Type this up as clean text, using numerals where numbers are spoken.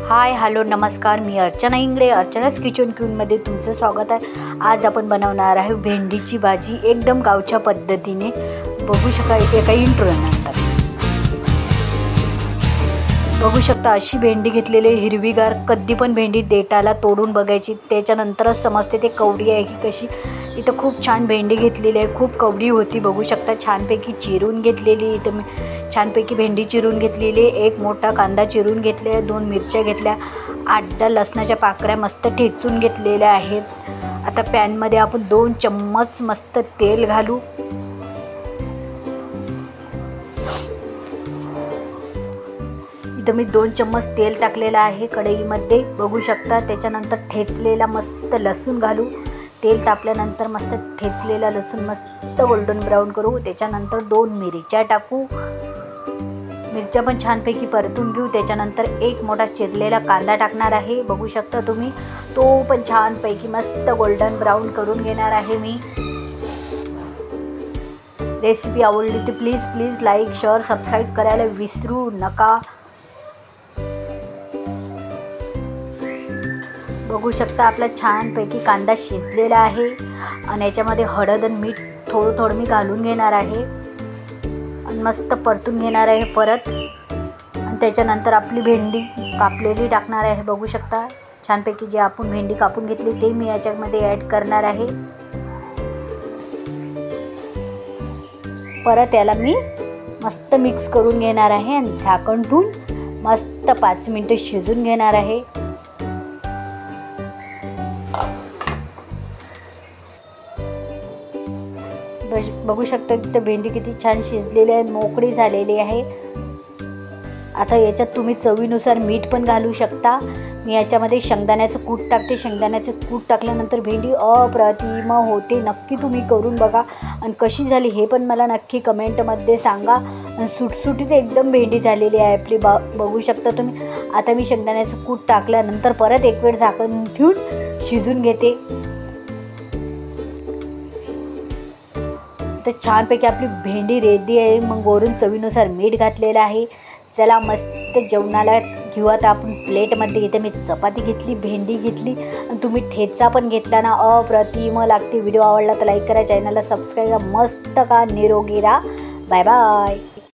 Hi hello नमस्कार, मी Archana Ingale, अर्चनाच kitchen क्यूनमध्ये तुमचं स्वागत आहे। आज आपण बनवणार आहे भेंडीची भाजी एकदम गावच्या पद्धतीने। बघू शकता एका इंट्रो नंतर बघू शकता अशी भेंडी घेतलेली हिरवीगार, कधी पण भेंडी देठाला तोडून बघायची, त्याच्यानंतरच समजते ते कवडी आहे की कशी। इथं खूप छान भेंडी घेतलेली आहे, खूप कवडी होती, बघू शकता छानपैकी चिरून घेतलेली। इथं छानपैकी भेंडी चिरून घेतलेली, एक मोठा कांदा चिरून घेतले, 2 मिरच्या घेतल्या, 8-10 लसणाच्या पाकळ्या मस्त ठेचून घेतलेल्या आहेत। आता पॅनमध्ये आपण 2 चम्मच मस्त तेल घालू। इथं मी 2 चम्मच तेल टाकलेलं आहे कढईमध्ये, बघू शकता। त्याच्यानंतर ठेचलेला मस्त लसूण घालू। तेल तापल्यानंतर मस्त ठेचलेला लसूण मस्त गोल्डन ब्राऊन करू। त्याच्यानंतर 2 मिरच्या टाकू, मिरच्या पण छानपैकी परतून घेऊ। त्याच्यानंतर एक मोठा चिरलेला कांदा टाकणार आहे, बघू शकता तुम्ही, तो पण छानपैकी मस्त गोल्डन ब्राऊन करून घेणार आहे मी। रेसिपी आवडली तर प्लीज लाईक शेअर सबस्क्राईब करायला विसरू नका। बघू शकता आपला छानपैकी कांदा शिजलेला आहे आणि याच्यामध्ये हळद आणि मीठ थोडं मी घालून घेणार आहे आणि मस्त परतून घेणार आहे परत। आणि त्याच्यानंतर आपली भेंडी कापलेली टाकणार आहे, बघू शकता छानपैकी जे आपण भेंडी कापून घेतली ते मी याच्यामध्ये ॲड करणार आहे। परत याला मी मस्त मिक्स करून घेणार आहे आणि झाकण ठेवून मस्त 5 मिनिटं शिजून घेणार आहे। बघू शकता की भेंडी किती छान शिजलेली आहे, मोकळी झालेली आहे। आता याच्यात तुम्ही चवीनुसार मीठ पण घालू शकता। मी याच्यामध्ये शेंगदाण्याचं कूट टाकते, शेंगदाण्याचं कूट टाकल्यानंतर भेंडी अप्रतिम होते। नक्की तुम्ही करून बघा आणि कशी झाली हे पण मला नक्की कमेंटमध्ये सांगा। सुटसुटीत एकदम भेंडी झालेली आहे आपली, बघू शकता तुम्ही। आता मी शेंगदाण्याचं कूट टाकल्यानंतर परत एक वेळ झाकण ठेवून शिजून घेते। तर छानपैकी आपली भेंडी रेडी आहे। मग वरून चवीनुसार मीठ घातलेलं आहे। चला मस्त जेवणाला घेऊ आता आपण प्लेटमध्ये। इथे मी चपाती घेतली, भेंडी घेतली आणि तुम्ही ठेचा पण घेतला ना, अप्रतिम लागते। व्हिडिओ आवडला तर लाईक करा, चॅनलला सबस्क्राईब करा, मस्त का निरोगी राहा, बाय बाय।